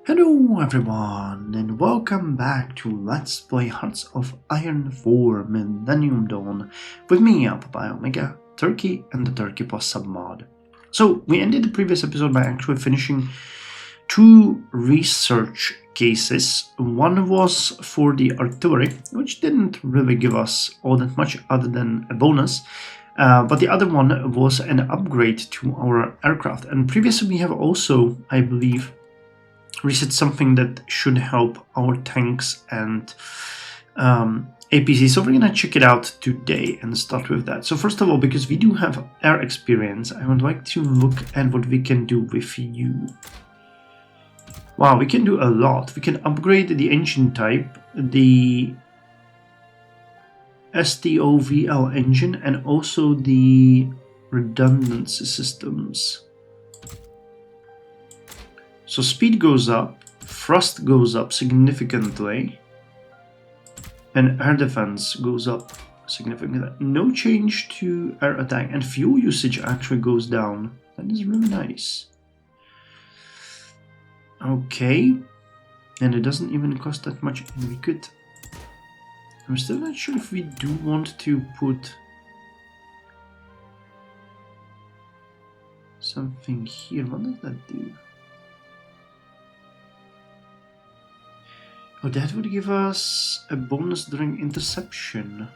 Hello everyone and welcome back to Let's Play Hearts of Iron 4 Millennium Dawn with me, Alpha by Omega, Turkey and the Turkey Plus submod. So we ended the previous episode by actually finishing two research cases. One was for the artillery, which didn't really give us all that much other than a bonus. But the other one was an upgrade to our aircraft. And previously we have also, I believe, reset something that should help our tanks and APC. So we're gonna check it out today and start with that. So first of all, because we do have air experience, I would like to look at what we can do with you. Wow, we can do a lot. We can upgrade the engine type, the STOVL engine, and also the redundancy systems. So speed goes up, thrust goes up significantly, and air defense goes up significantly. No change to air attack, and fuel usage actually goes down. That is really nice. Okay, and it doesn't even cost that much, and we could... I'm still not sure if we do want to put something here. What does that do? Oh, that would give us a bonus during interception.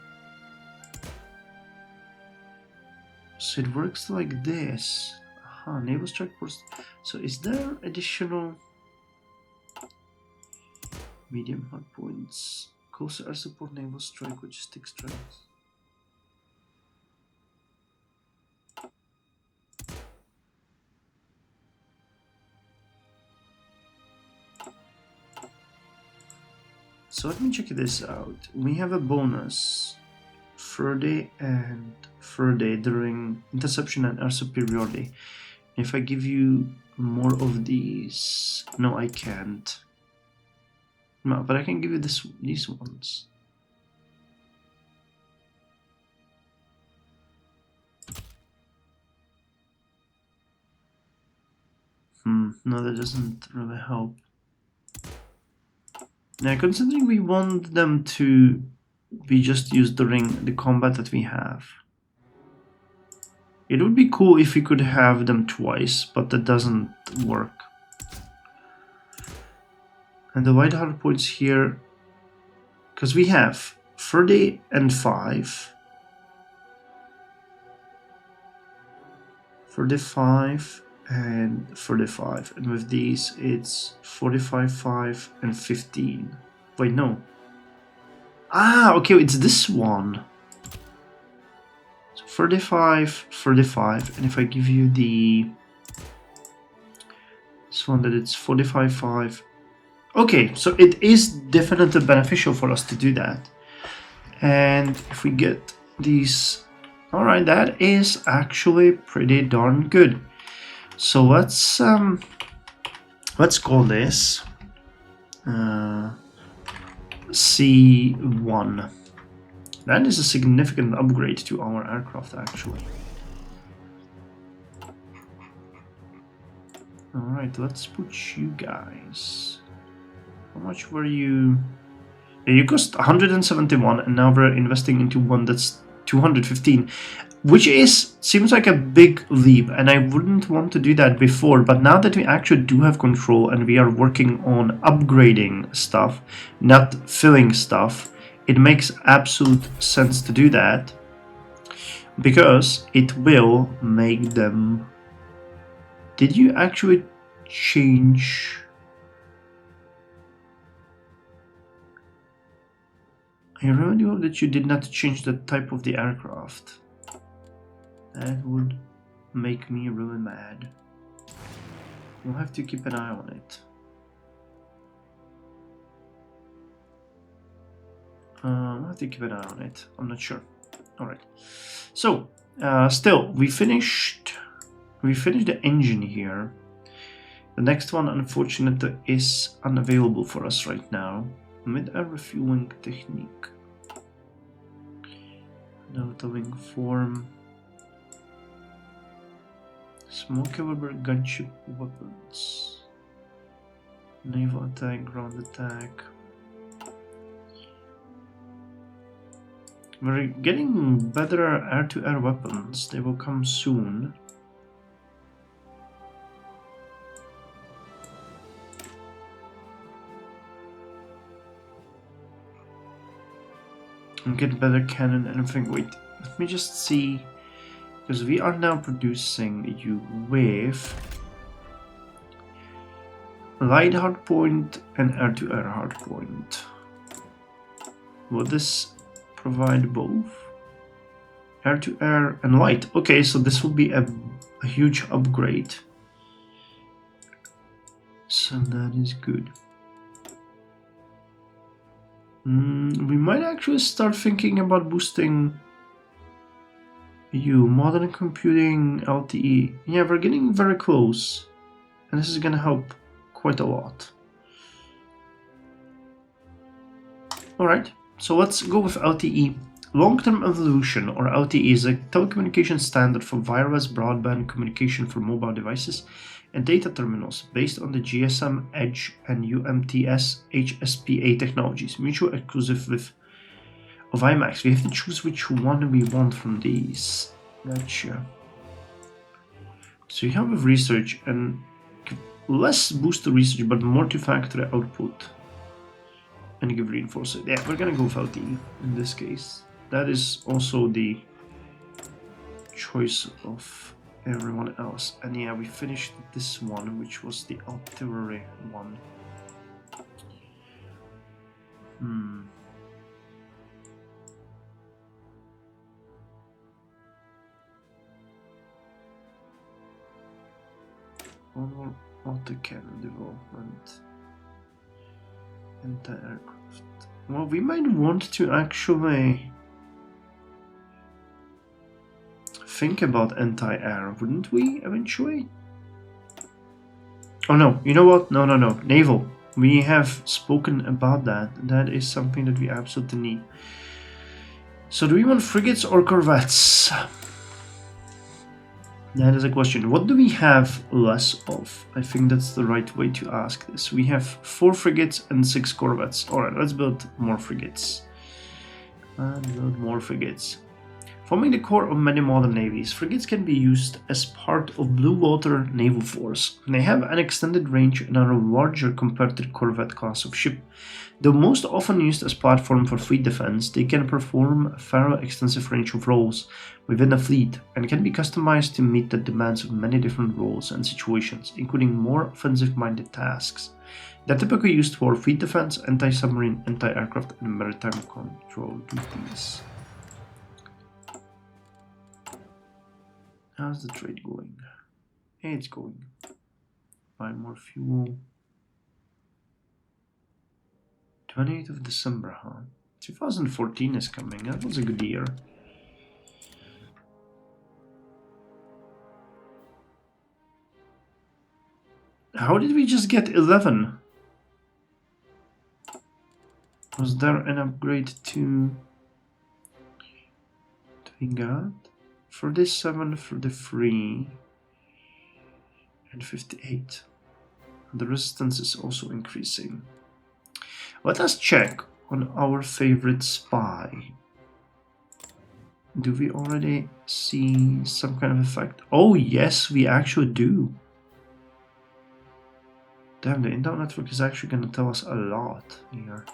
So it works like this. Aha, naval strike force. So is there additional medium hard points? Coastal air support, naval strike, logistic strikes. So let me check this out. We have a bonus Friday and Friday during interception and air superiority. If I give you more of these, no, I can't. No, but I can give you these ones. No, that doesn't really help. Now, considering we want them to be just used during the combat that we have, it would be cool if we could have them twice, but that doesn't work. And the white hard points here, because we have 30 and 5, 35 and 35, and with these it's 45, 5 and 15. Wait, no. Ah, okay, it's this one. So 35, 35, and if I give you this one that it's 45, 5. Okay, so it is definitely beneficial for us to do that. And if we get these, all right, that is actually pretty darn good. So let's call this C1. That is a significant upgrade to our aircraft, actually. All right, let's put you guys. How much were you? Yeah, you cost 171, and now we're investing into one that's 215, which seems like a big leap, and I wouldn't want to do that before, but now that we actually do have control and we are working on upgrading stuff, not filling stuff, it makes absolute sense to do that, because it will make them... Did you actually change... I really hope that you did not change the type of the aircraft. That would make me really mad. We'll have to keep an eye on it. We'll have to keep an eye on it. I'm not sure. Alright. So, still, we finished the engine here. The next one, unfortunately, is unavailable for us right now. Mid-air refueling technique. Delta wing form. Small caliber gunship weapons. Naval attack, ground attack. We're getting better air-to-air weapons. They will come soon. And get better cannon and everything. Wait, let me just see. Because we are now producing you with light hardpoint and air-to-air hardpoint. Will this provide both? Air-to-air and light. Okay, so this will be a huge upgrade. So that is good. We might actually start thinking about boosting modern computing, LTE. Yeah, we're getting very close. And this is gonna help quite a lot. Alright, so let's go with LTE. Long-term evolution, or LTE, is a telecommunication standard for wireless broadband communication for mobile devices and data terminals based on the GSM, Edge, and UMTS HSPA technologies, mutually exclusive of IMAX. We have to choose which one we want from these. Gotcha. So you have with research and less boost to research, but more to factory output. And give reinforcer. Yeah, we're gonna go with LTE in this case. That is also the choice of everyone else. And yeah, we finished this one, which was the artillery one. One more autocannon development. Anti-aircraft. Well, we might want to actually think about anti-air, wouldn't we, eventually? Oh no, you know what? No. Naval. We have spoken about that. That is something that we absolutely need. So do we want frigates or corvettes? That is a question. What do we have less of? I think that's the right way to ask this. We have 4 frigates and 6 corvettes. Alright, let's build more frigates. Forming the core of many modern navies, frigates can be used as part of blue water naval force. They have an extended range and are larger compared to the corvette class of ship. Though most often used as platform for fleet defense, they can perform a fairly extensive range of roles within a fleet and can be customized to meet the demands of many different roles and situations, including more offensive-minded tasks. They're typically used for fleet defense, anti-submarine, anti-aircraft, and maritime control duties. How's the trade going? Hey, it's going. Buy more fuel. 28th of December, huh? 2014 is coming. That was a good year. How did we just get 11? Was there an upgrade to we got? For this 7, for the 3, and 58. The resistance is also increasing. Let us check on our favorite spy. Do we already see some kind of effect? Oh yes, we actually do. Damn, the intel network is actually going to tell us a lot here.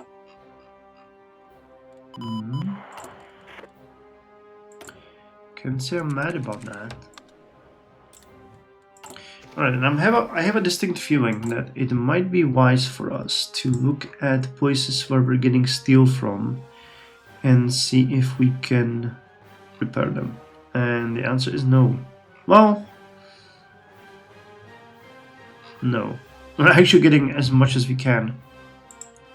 Can't say I'm mad about that. Alright, and I have a distinct feeling that it might be wise for us to look at places where we're getting steel from and see if we can repair them. And the answer is no. Well, no. We're actually getting as much as we can.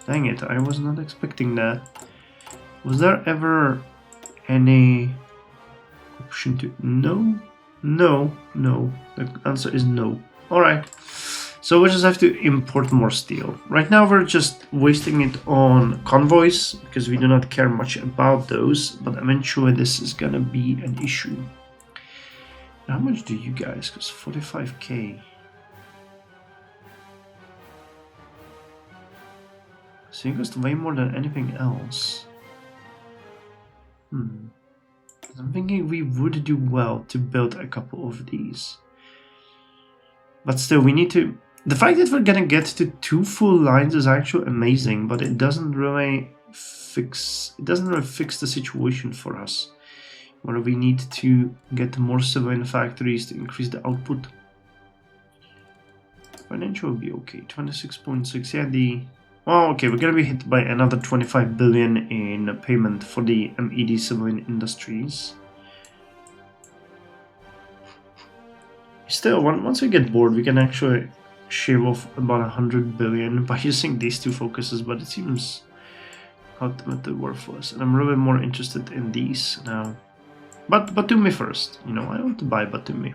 Dang it, I was not expecting that. Was there ever any option to... No. The answer is no. Alright. So we just have to import more steel. Right now we're just wasting it on convoys because we do not care much about those, but eventually this is gonna be an issue. How much do you guys cost? 45k. So it costs way more than anything else. I'm thinking we would do well to build a couple of these. But still, we need to... The fact that we're gonna get to 2 full lines is actually amazing, but it doesn't really fix the situation for us. Where we need to get more civilian factories to increase the output. Financial will be okay. 26.6. Yeah, well, okay, we're gonna be hit by another 25 billion in payment for the MED civilian industries. Still, once we get bored, we can actually shave off about 100 billion by using these 2 focuses, but it seems ultimately worthless. And I'm really more interested in these now. But Batumi first, you know, I want to buy Batumi.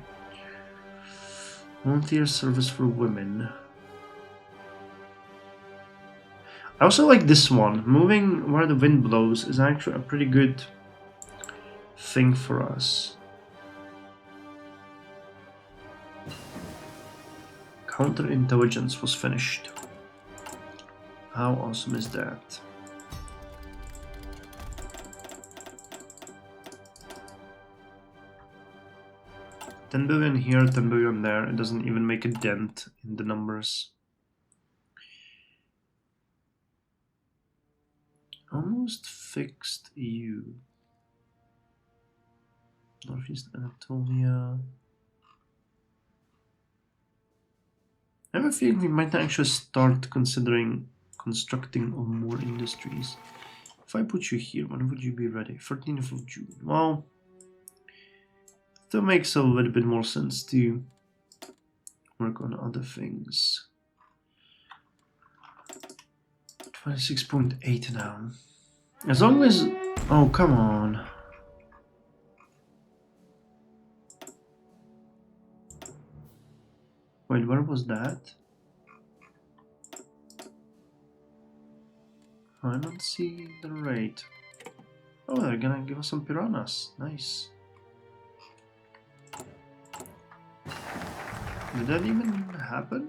Volunteer service for women. I also like this one. Moving where the wind blows is actually a pretty good thing for us. Counterintelligence was finished. How awesome is that? $10 billion here, 10 billion there. It doesn't even make a dent in the numbers. Almost fixed EU. Northeast Anatolia. I have a feeling we might actually start considering constructing on more industries. If I put you here, when would you be ready? 13th of June. Well, that makes a little bit more sense to work on other things. 26.8 now. As long as... Oh, come on. Wait, where was that? I don't see the rate. Oh, they're gonna give us some piranhas. Nice. Did that even happen?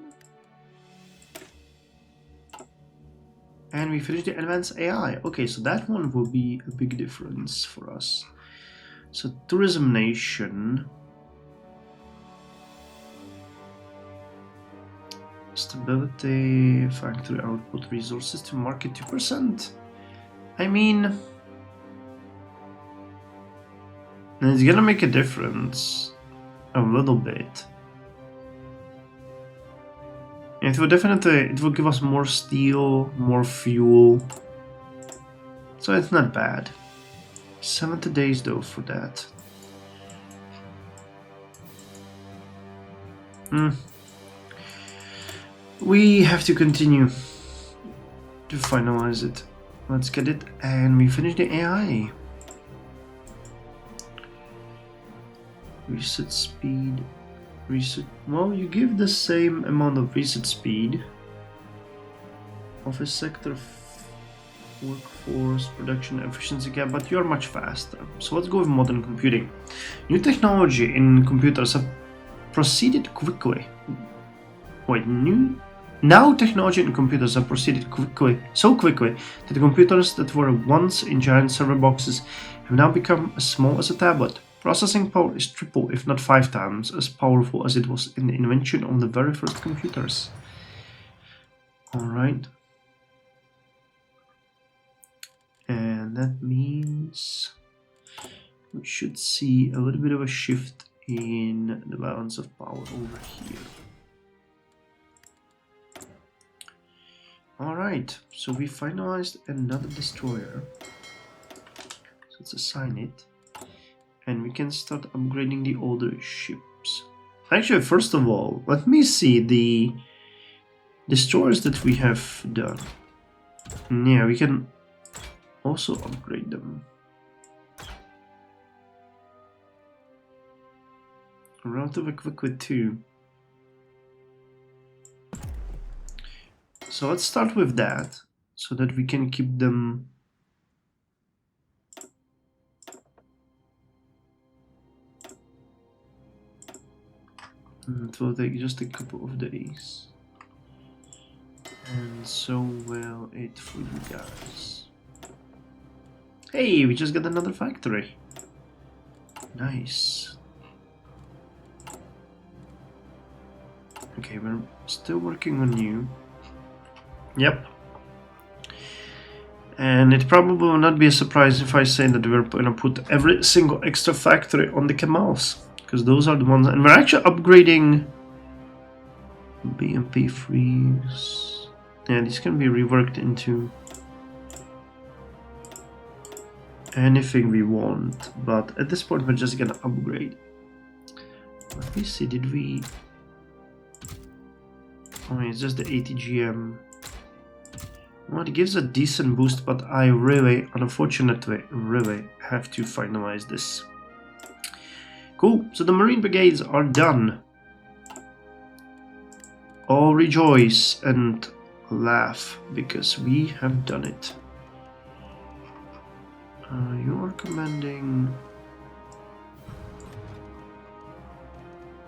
And we finished the advanced AI. Okay, so that one will be a big difference for us. So tourism nation. Stability, factory output, resources to market 2%. I mean, it's gonna make a difference a little bit. It will give us more steel, more fuel. So it's not bad. 70 days though for that. We have to continue to finalize it. Let's get it, and we finish the AI. Reset speed. Reset. Well, you give the same amount of reset speed. Office sector, workforce, production efficiency gap, but you're much faster. So let's go with modern computing. New technology in computers have proceeded quickly. Wait, now technology in computers have proceeded so quickly that the computers that were once in giant server boxes have now become as small as a tablet. Processing power is triple, if not 5 times, as powerful as it was in the invention of the very first computers. Alright. And that means we should see a little bit of a shift in the balance of power over here. Alright, so we finalized another destroyer. So let's assign it. And we can start upgrading the older ships. Actually, first of all, let me see the destroyers that we have done. Yeah, we can also upgrade them. Relatively quickly too. So let's start with that, so that we can keep them. It will take just a couple of days. And so will it for you guys. Hey, we just got another factory. Nice. Okay, we're still working on you. Yep. And it probably will not be a surprise if I say that we're gonna put every single extra factory on the Camels, because those are the ones, and we're actually upgrading BMP freeze. Yeah, these can be reworked into anything we want, but at this point we're just gonna upgrade. Let me see, did we... Oh, it's just the ATGM. Well, it gives a decent boost, but I really, unfortunately, really have to finalize this. Cool, so the Marine Brigades are done. All rejoice and laugh, because we have done it. You are commanding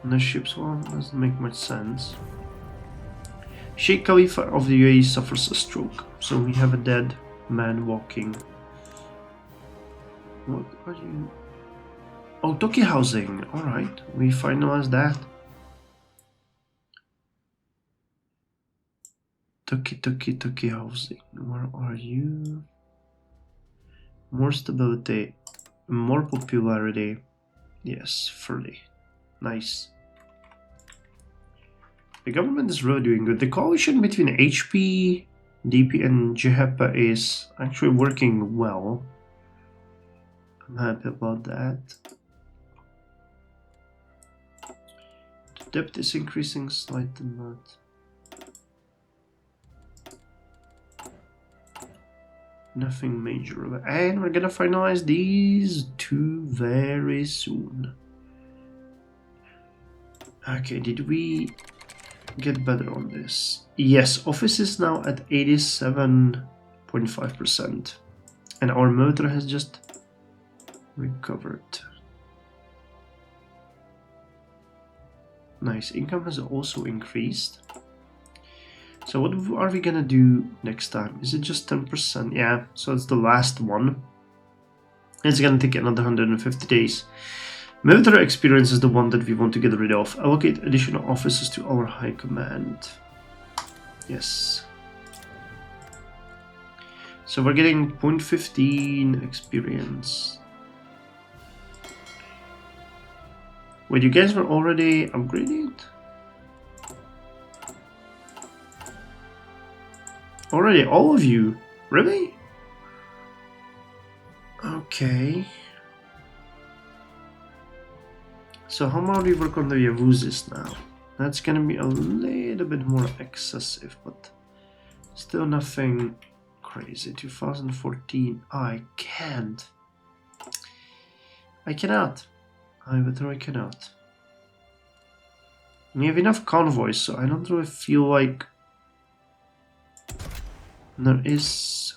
the ships. Well, doesn't make much sense. Sheikh Khalifa of the UAE suffers a stroke, so we have a dead man walking. What are you? Oh, Turkey housing. Alright, we finalized that. Turkey housing. Where are you? More stability, more popularity. Yes, 30. Nice. The government is really doing good. The coalition between HP, DP, and JHEPA is actually working well. I'm happy about that. The debt is increasing slightly, but nothing major. And we're gonna finalize these two very soon. Okay, did we get better on this? Yes, office is now at 87.5%. And our military has just recovered. Nice, income has also increased. So what are we gonna do next time? Is it just 10%? Yeah, so it's the last one. It's gonna take another 150 days. Military experience is the one that we want to get rid of. Allocate additional officers to our high command. Yes. So we're getting 0.15 experience. Wait, you guys were already upgraded? Already, all of you? Really? Okay. So how about we work on the Yavuzis now? That's gonna be a little bit more excessive, but still nothing crazy. 2014. I can't. I cannot. I literally cannot. We have enough convoys, so I don't really feel like there is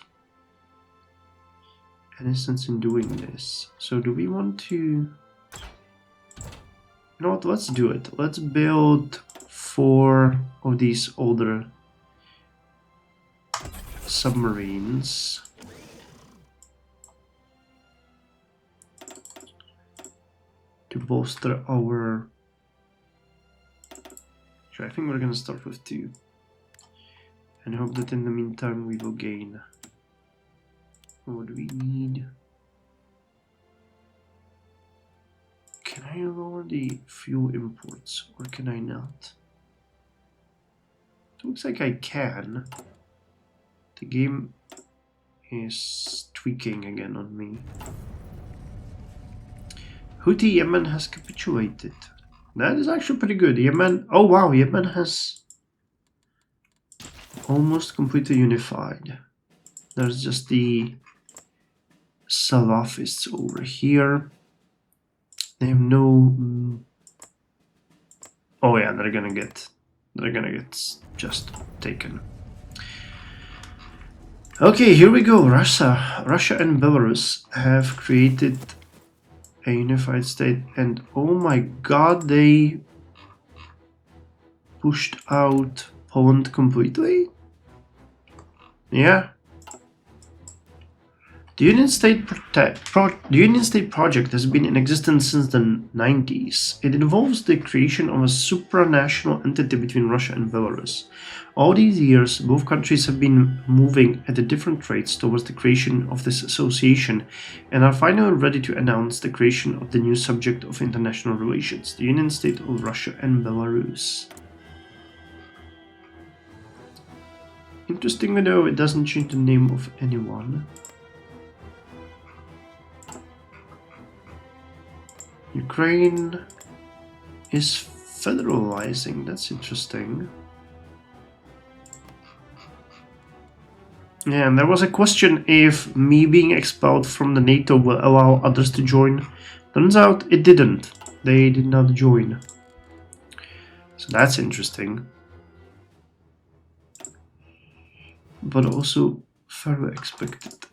any sense in doing this. So do we want to... You know what, let's do it. Let's build 4 of these older submarines. To bolster our... Sure, I think we're gonna start with 2. And hope that in the meantime we will gain. What do we need? Can I lower the fuel imports or can I not? It looks like I can. The game is tweaking again on me. Houthi Yemen has capitulated. That is actually pretty good. Yemen, oh wow, Yemen has almost completely unified. There's just the Salafists over here. They have no... Oh yeah, they're gonna get just taken. Okay, here we go. Russia and Belarus have created a unified state, and oh my god, they pushed out Poland completely? Yeah. The Union State project has been in existence since the 90s. It involves the creation of a supranational entity between Russia and Belarus. All these years, both countries have been moving at different rates towards the creation of this association and are finally ready to announce the creation of the new subject of international relations, the Union State of Russia and Belarus. Interestingly though, it doesn't change the name of anyone. Ukraine is federalizing, that's interesting. Yeah, and there was a question if me being expelled from the NATO will allow others to join. Turns out it didn't. They did not join. So that's interesting. But also fairly expected.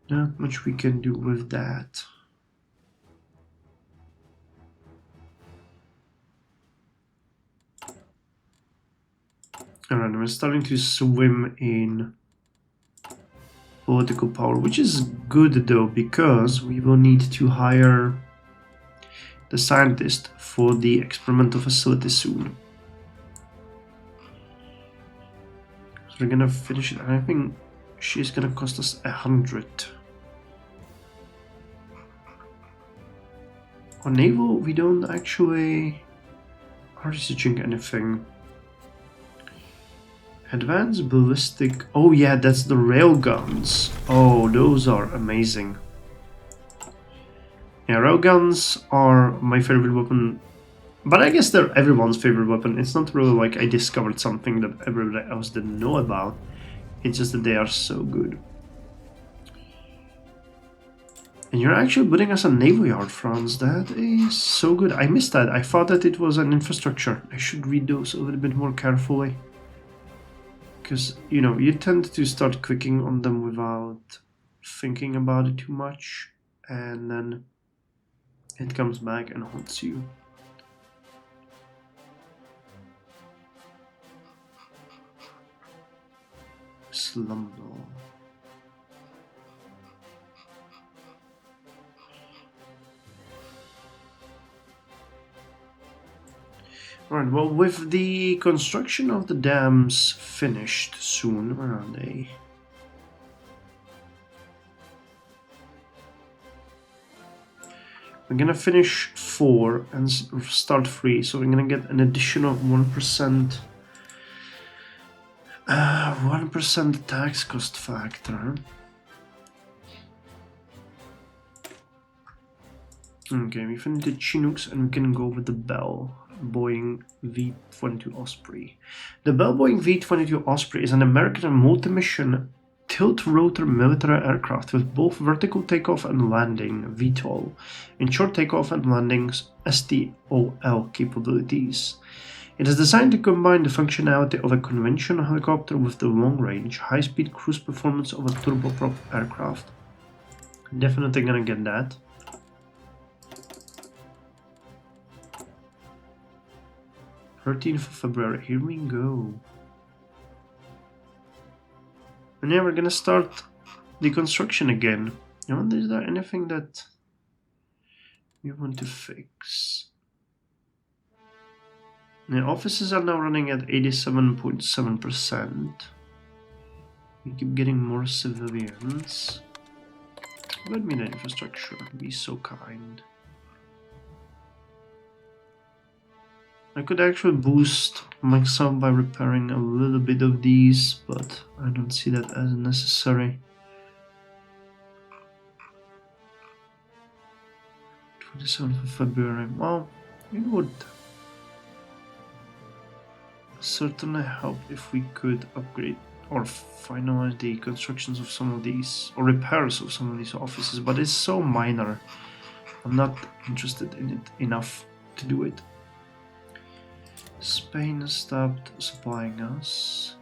Not much we can do with that. Alright, we're starting to swim in political power, which is good though, because we will need to hire the scientist for the experimental facility soon. So we're gonna finish it, and I think she's gonna cost us 100. On Naval, we don't actually are researching anything. Advanced ballistic. Oh yeah, that's the railguns. Oh, those are amazing. Yeah, railguns are my favorite weapon. But I guess they're everyone's favorite weapon. It's not really like I discovered something that everybody else didn't know about. It's just that they are so good. And you're actually building us a naval yard, France. That is so good. I missed that. I thought that it was an infrastructure. I should read those a little bit more carefully. Because, you know, you tend to start clicking on them without thinking about it too much, and then it comes back and haunts you. Slumber. Alright, well, with the construction of the dams finished soon, where are they? We're gonna finish 4 and start 3, so we're gonna get an additional 1%. 1% tax cost factor. Okay, we finished the Chinooks and we can go with the Bell Boeing V-22 Osprey. The Bell Boeing V-22 Osprey is an American multi-mission tilt-rotor military aircraft with both vertical takeoff and landing (VTOL) and short takeoff and landing (STOL) capabilities. It is designed to combine the functionality of a conventional helicopter with the long-range, high-speed cruise performance of a turboprop aircraft. Definitely gonna get that. 13th of February, here we go. And yeah, we're gonna start the construction again. I wonder, is there anything that we want to fix? The offices are now running at 87.7%. We keep getting more civilians. Let me the infrastructure, be so kind. I could actually boost myself by repairing a little bit of these, but I don't see that as necessary. 27th of February. Well, it would certainly help if we could upgrade or finalize the constructions of some of these, or repairs of some of these offices, but it's so minor. I'm not interested in it enough to do it. Spain stopped supplying us.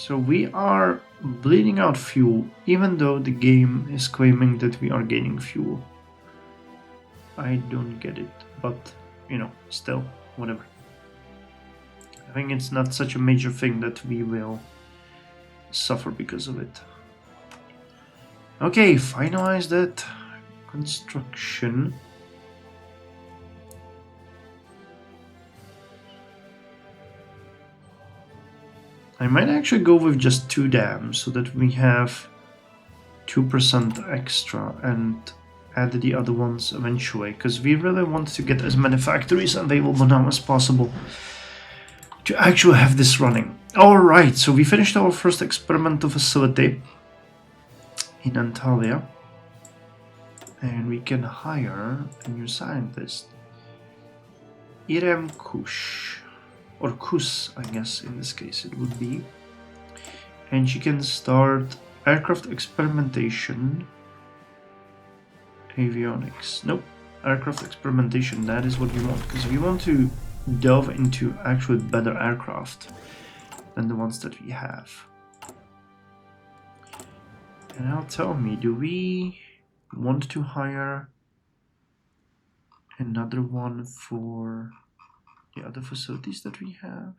So we are bleeding out fuel, even though the game is claiming that we are gaining fuel. I don't get it, but you know, still, whatever. I think it's not such a major thing that we will suffer because of it. Okay, finalize that construction. I might actually go with just 2 dams so that we have 2% extra and add the other ones eventually, because we really want to get as many factories available now as possible to actually have this running. Alright, so we finished our first experimental facility in Antalya, and we can hire a new scientist, Irem Kush, or Kus, I guess in this case it would be, and she can start aircraft experimentation. Avionics. Nope. Aircraft experimentation. That is what we want, because we want to delve into actually better aircraft than the ones that we have. And now tell me, do we want to hire another one for the other facilities that we have?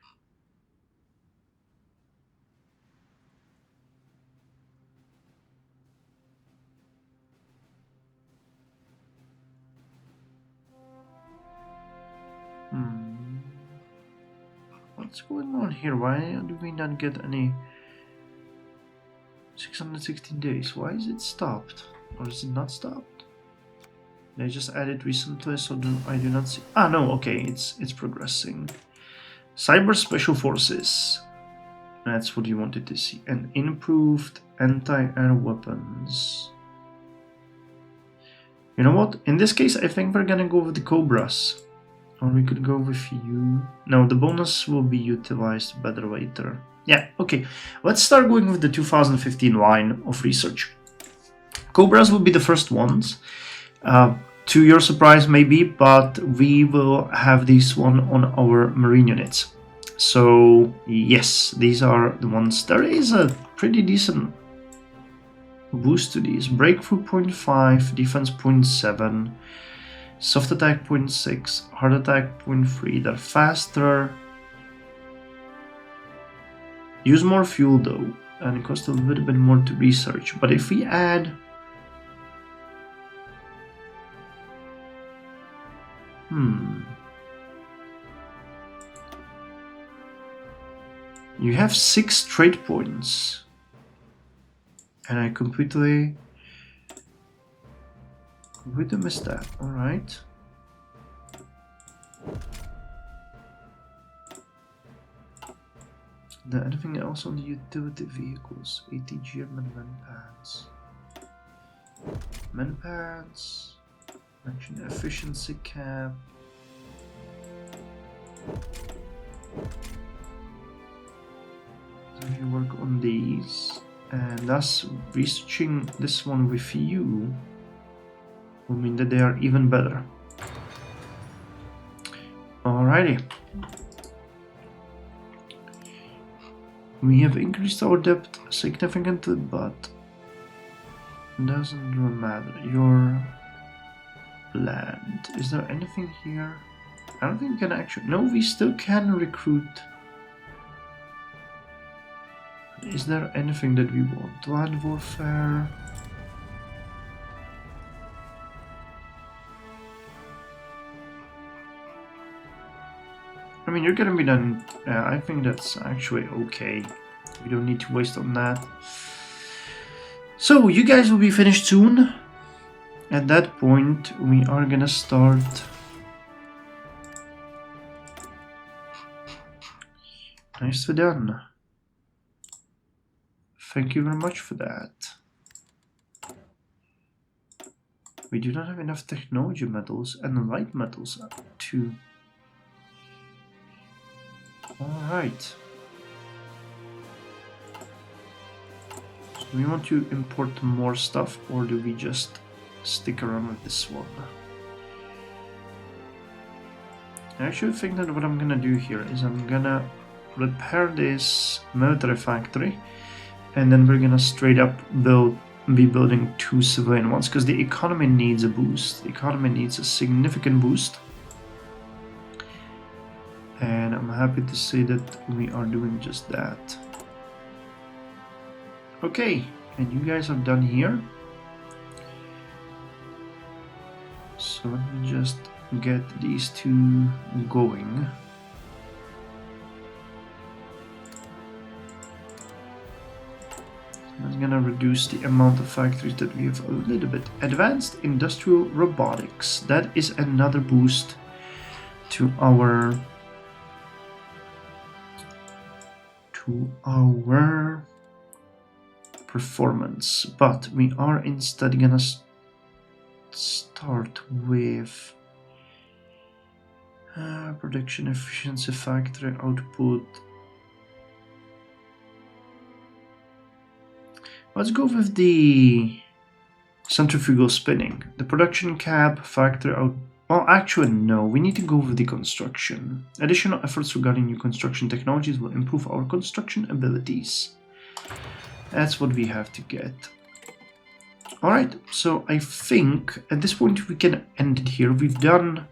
What's going on here? Why do we not get any 616 days? Why is it stopped? Or is it not stopped? They just added recently, so I do not see. Ah, no, okay, it's progressing. Cyber Special Forces. That's what you wanted to see. And improved anti-air weapons. You know what? In this case, I think we're gonna go with the Cobras. Or we could go with you. No, the bonus will be utilized better later. Yeah, okay. Let's start going with the 2015 line of research. Cobras will be the first ones. To your surprise, maybe, but we will have this one on our marine units. So, yes, these are the ones. There is a pretty decent boost to these. Breakthrough 0.5, defense 0.7. Soft attack 0.6, hard attack 0.3, they're faster. Use more fuel though, and it costs a little bit more to research. But if we add... You have 6 trade points. And I completely missed that, alright. Is there anything else on the utility vehicles? ATGM and manpads. Manpads. Mention efficiency cap. So if you work on these, and thus researching this one with you will mean that they are even better. Alrighty. We have increased our depth significantly, but it doesn't really matter. Your land. Is there anything here? I don't think we can actually... No, we still can recruit. Is there anything that we want? Land warfare. I mean, you're gonna be done. I think that's actually okay. We don't need to waste on that. So, you guys will be finished soon. At that point, we are gonna start... Nicely done. Thank you very much for that. We do not have enough technology metals and light metals to... Alright. So we want to import more stuff, or do we just stick around with this one? I actually think that what I'm gonna do here is I'm gonna repair this military factory, and then we're gonna straight up be building 2 civilian ones because the economy needs a boost. The economy needs a significant boost, and I'm happy to say that we are doing just that. Okay, and you guys are done here. So let me just get these 2 going. That's gonna reduce the amount of factories that we have a little bit. Advanced industrial robotics. That is another boost to our performance. But we are instead gonna start with production efficiency, factory output. Let's go with the centrifugal spinning. The production cap, factory out. Well, actually, no. We need to go with the construction. Additional efforts regarding new construction technologies will improve our construction abilities. That's what we have to get. Alright, so I think at this point we can end it here. We've done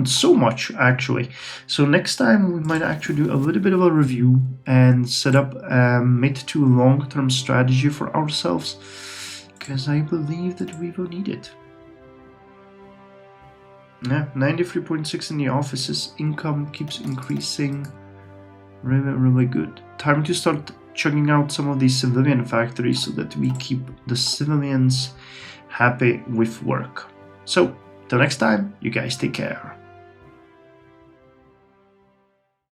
so much, actually. So next time we might actually do a little bit of a review and set up a mid to long-term strategy for ourselves, because I believe that we will need it. Yeah, 93.6 in the offices. Income keeps increasing. Really, really good. Time to start chugging out some of these civilian factories so that we keep the civilians happy with work. So, till next time, you guys take care.